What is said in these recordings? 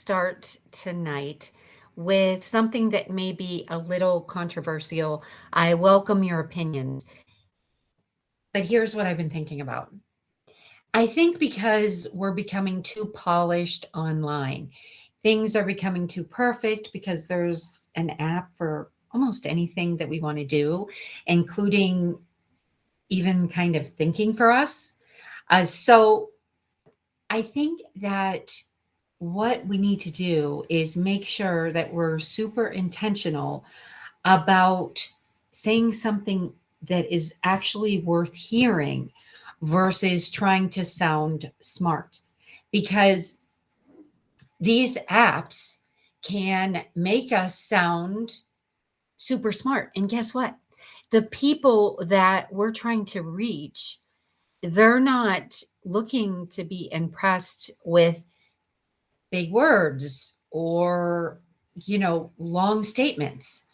start tonight with something that may be a little controversial. I welcome your opinions, but here's what I've been thinking about. I think because we're becoming too polished online, things are becoming too perfect because there's an app for almost anything that we want to do, including even kind of thinking for us. So I think that what we need to do is make sure that we're super intentional about saying something that is actually worth hearing versus trying to sound smart. Because these apps can make us sound super smart. And guess what? The people that we're trying to reach, they're not looking to be impressed with big words or, long statements.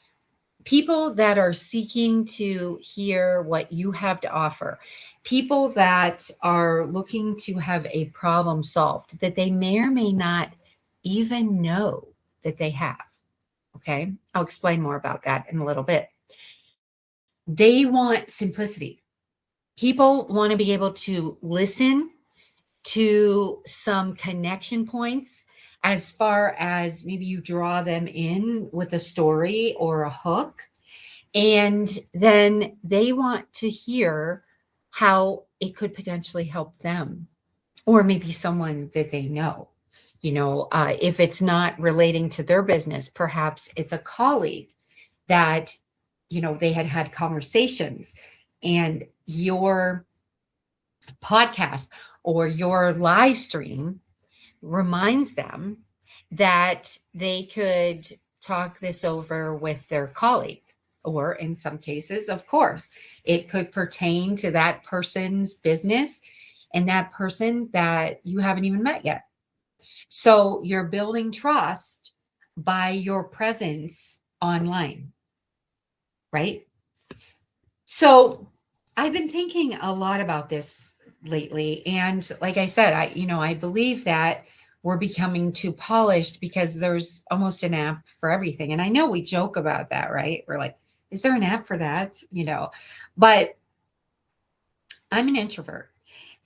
People that are seeking to hear what you have to offer, people that are looking to have a problem solved that they may or may not even know that they have. Okay. I'll explain more about that in a little bit. They want simplicity. People want to be able to listen to some connection points as far as maybe you draw them in with a story or a hook. And then they want to hear how it could potentially help them or maybe someone that they know. If it's not relating to their business, perhaps it's a colleague that, they had conversations and your podcast or your live stream reminds them that they could talk this over with their colleague. Or in some cases, of course, it could pertain to that person's business and that person that you haven't even met yet. So you're building trust by your presence online, right? So I've been thinking a lot about this lately. And like I said, I believe that we're becoming too polished because there's almost an app for everything. And I know we joke about that, right? We're like, is there an app for that? But I'm an introvert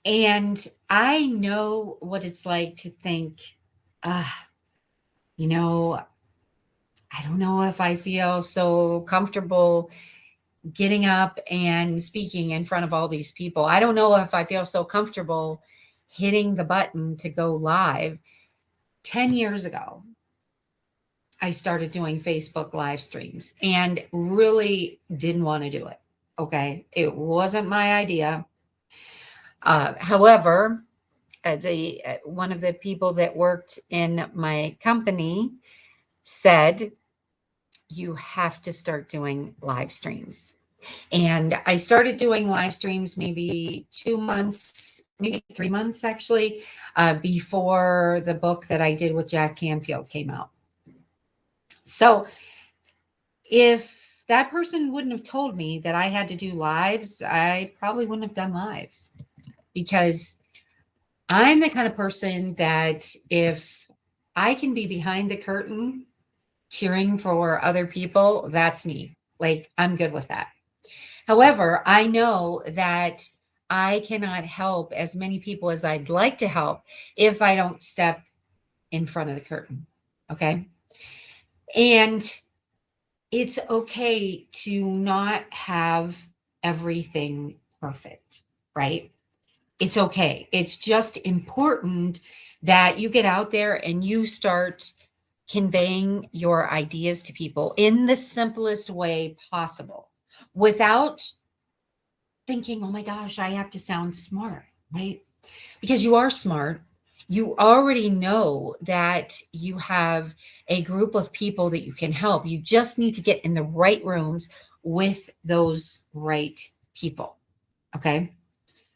and I know what it's like to think, you know, I don't know if I feel so comfortable getting up and speaking in front of all these people. I don't know if I feel so comfortable hitting the button to go live. 10 years ago, I started doing Facebook live streams and really didn't want to do it. Okay. It wasn't my idea. However, the one of the people that worked in my company said, you have to start doing live streams. And I started doing live streams maybe 2 months, maybe 3 months actually, before the book that I did with Jack Canfield came out. So if that person wouldn't have told me that I had to do lives, I probably wouldn't have done lives because I'm the kind of person that if I can be behind the curtain cheering for other people, that's me. Like, I'm good with that. However, I know that I cannot help as many people as I'd like to help if I don't step in front of the curtain. Okay. And it's okay to not have everything perfect, right? It's okay. It's just important that you get out there and you start conveying your ideas to people in the simplest way possible without thinking, oh my gosh, I have to sound smart, right? Because you are smart. You already know that you have a group of people that you can help. You just need to get in the right rooms with those right people. Okay.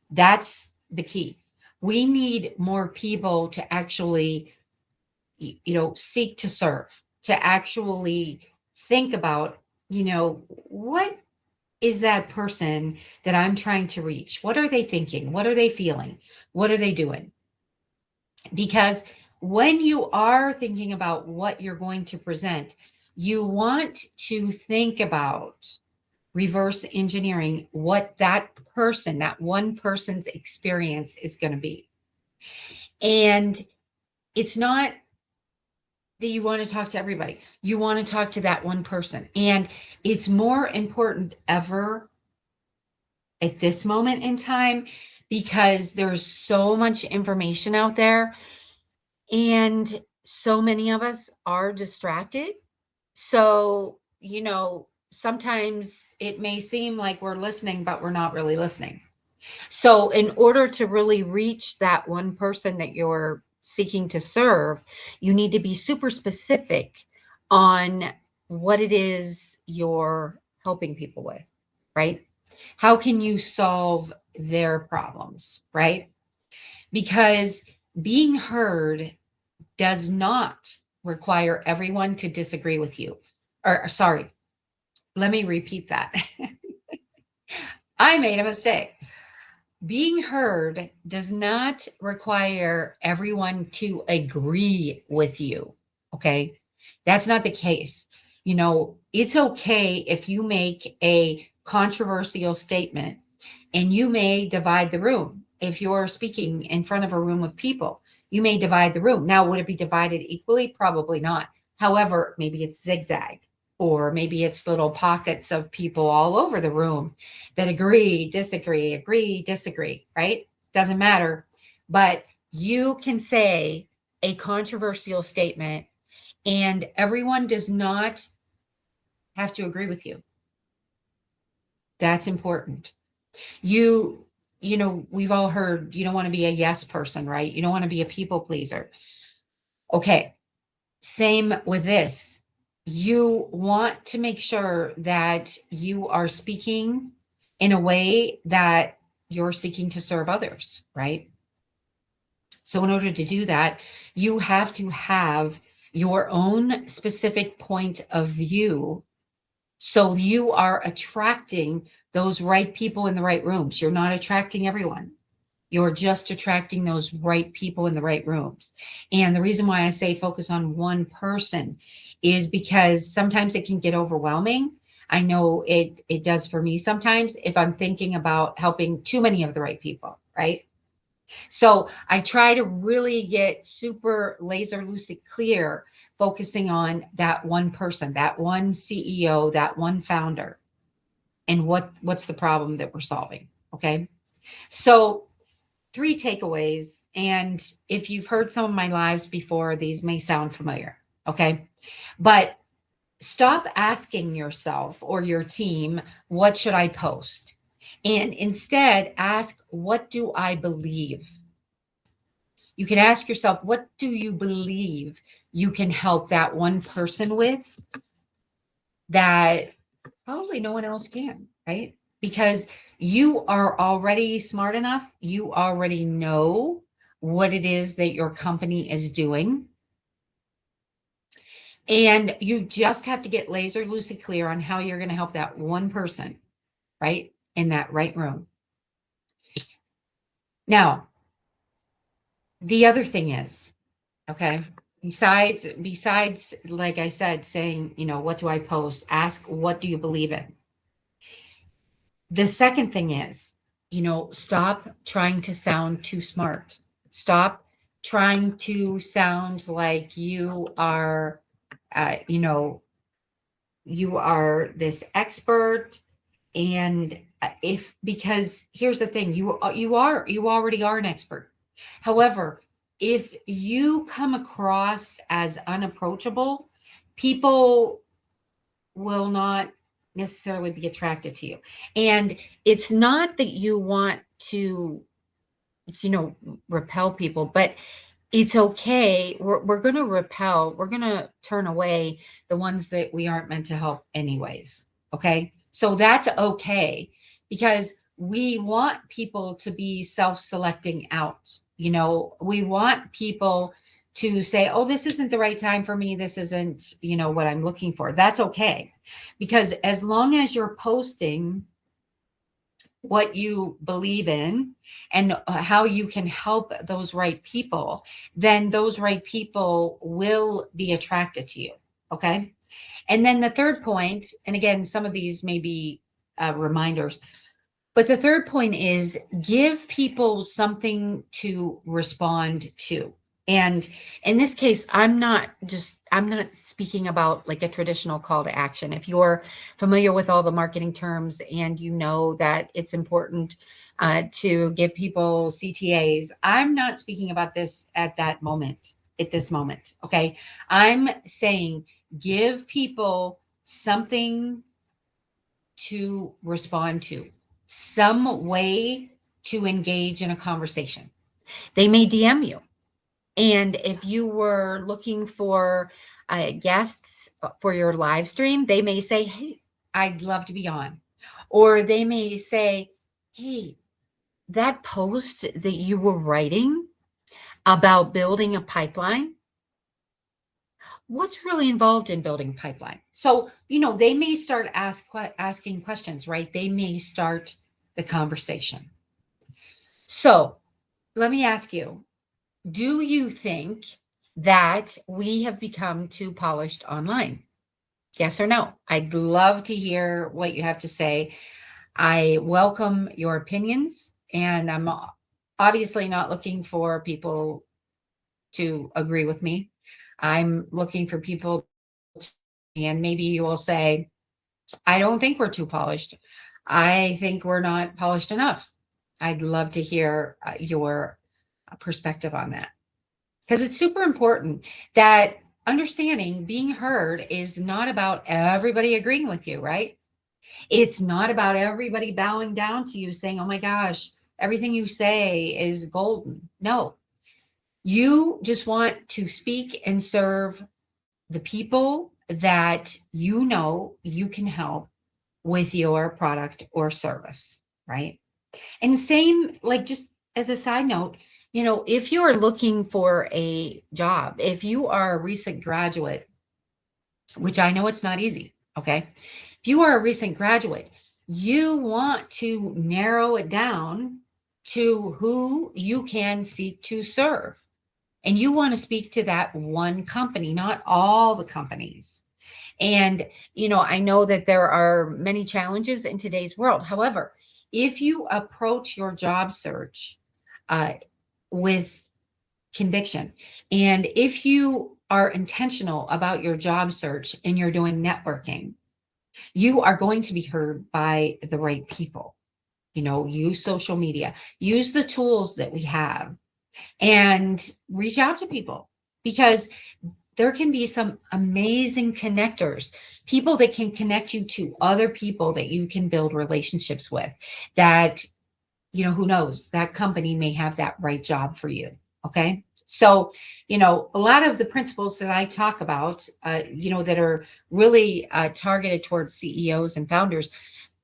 That's the key. We need more people to actually, seek to serve, to actually think about, what is that person that I'm trying to reach? What are they thinking? What are they feeling? What are they doing? Because when you are thinking about what you're going to present, you want to think about reverse engineering what that person, that one person's experience is going to be. And it's not that you want to talk to everybody. You want to talk to that one person. And it's more important ever at this moment in time because there's so much information out there and so many of us are distracted. So, sometimes it may seem like we're listening, but we're not really listening. So, in order to really reach that one person that you're seeking to serve, you need to be super specific on what it is you're helping people with, right? How can you solve their problems, right? Because being heard does not require everyone to disagree with you. Or, sorry, let me repeat that. I made a mistake. Being heard does not require everyone to agree with you. Okay. That's not the case. It's okay if you make a controversial statement and you may divide the room. If you're speaking in front of a room of people, you may divide the room. Now, would it be divided equally? Probably not. However, maybe it's zigzag, or maybe it's little pockets of people all over the room that agree, disagree, right? Doesn't matter. But you can say a controversial statement and everyone does not have to agree with you. That's important. We've all heard you don't want to be a yes person, right? You don't want to be a people pleaser. Okay. Same with this. You want to make sure that you are speaking in a way that you're seeking to serve others, right? So in order to do that, you have to have your own specific point of view. So you are attracting those right people in the right rooms. You're not attracting everyone. You're just attracting those right people in the right rooms. And the reason why I say focus on one person is because sometimes it can get overwhelming. I know it does for me sometimes if I'm thinking about helping too many of the right people, right? So I try to really get super laser lucid clear, focusing on that one person, that one CEO, that one founder, and what's the problem that we're solving. Okay. So 3 takeaways. And if you've heard some of my lives before, these may sound familiar. Okay. But stop asking yourself or your team, what should I post? And instead ask, what do I believe? You can ask yourself, what do you believe you can help that one person with that probably no one else can, right? Because you are already smart enough. You already know what it is that your company is doing. And you just have to get laser lucid clear on how you're going to help that one person, right? In that right room. Now, the other thing is, okay, besides, like I said, saying, what do I post? Ask, what do you believe in? The second thing is, stop trying to sound too smart. Stop trying to sound like you are, you are this expert. And because here's the thing, you already are an expert. However, if you come across as unapproachable, people will not necessarily be attracted to you. And it's not that you want to, repel people, but it's okay. We're going to repel, we're going to turn away the ones that we aren't meant to help anyways. Okay. So that's okay because we want people to be self-selecting out. We want people to say, oh, this isn't the right time for me. This isn't, what I'm looking for. That's okay. Because as long as you're posting what you believe in, and how you can help those right people, then those right people will be attracted to you. Okay. And then the third point, and again, some of these may be reminders, but the third point is give people something to respond to. And in this case, I'm not speaking about like a traditional call to action. If you're familiar with all the marketing terms and you know that it's important to give people CTAs, I'm not speaking about this at this moment. Okay. I'm saying give people something to respond to, some way to engage in a conversation. They may DM you. And if you were looking for guests for your live stream, they may say, "Hey, I'd love to be on." Or they may say, "Hey, that post that you were writing about building a pipeline, what's really involved in building a pipeline?" So, they may start asking questions, right? They may start the conversation. So, let me ask you, do you think that we have become too polished online? Yes or no? I'd love to hear what you have to say. I welcome your opinions, and I'm obviously not looking for people to agree with me. I'm looking for people to, and maybe you will say, I don't think we're too polished. I think we're not polished enough. I'd love to hear your perspective on that, because it's super important that understanding being heard is not about everybody agreeing with you, right? It's not about everybody bowing down to you saying, oh my gosh, everything you say is golden. No, you just want to speak and serve the people that you can help with your product or service, right? And same, like, just as a side note, if you're looking for a job, if you are a recent graduate, which I know it's not easy, okay? If you are a recent graduate, you want to narrow it down to who you can seek to serve. And you want to speak to that one company, not all the companies. And, I know that there are many challenges in today's world. However, if you approach your job search uh, with conviction, and if you are intentional about your job search and you're doing networking, you are going to be heard by the right people. Use social media, use the tools that we have, and reach out to people, because there can be some amazing connectors, people that can connect you to other people that you can build relationships with, that, who knows, that company may have that right job for you. Okay. So, a lot of the principles that I talk about, that are really targeted towards CEOs and founders,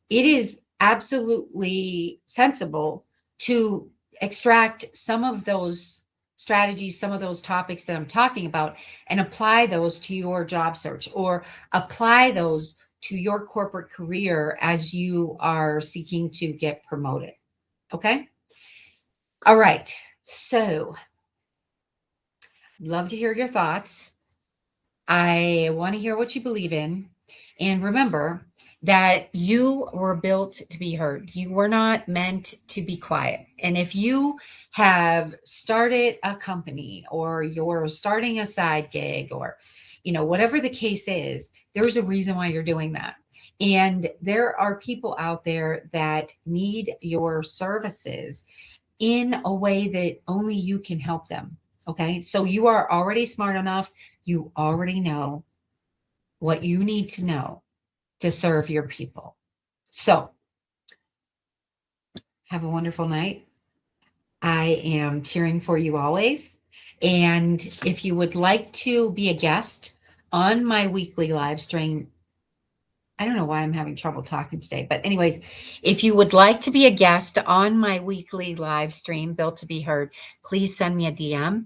it is absolutely sensible to extract some of those strategies, some of those topics that I'm talking about, and apply those to your job search, or apply those to your corporate career as you are seeking to get promoted. Okay. All right. So, love to hear your thoughts. I want to hear what you believe in. And remember that you were built to be heard. You were not meant to be quiet. And if you have started a company, or you're starting a side gig, or, whatever the case is, there's a reason why you're doing that. And there are people out there that need your services in a way that only you can help them. Okay. So you are already smart enough. You already know what you need to know to serve your people. So have a wonderful night. I am cheering for you always. And if you would like to be a guest on my weekly live stream, I don't know why I'm having trouble talking today, but anyways, if you would like to be a guest on my weekly live stream, Built to Be Heard, please send me a DM,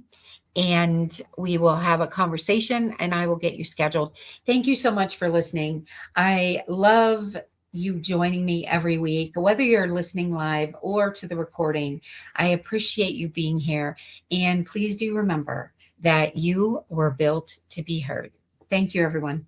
and we will have a conversation, and I will get you scheduled. Thank you so much for listening. I love you joining me every week, whether you're listening live or to the recording. I appreciate you being here. And please do remember that you were built to be heard. Thank you, everyone.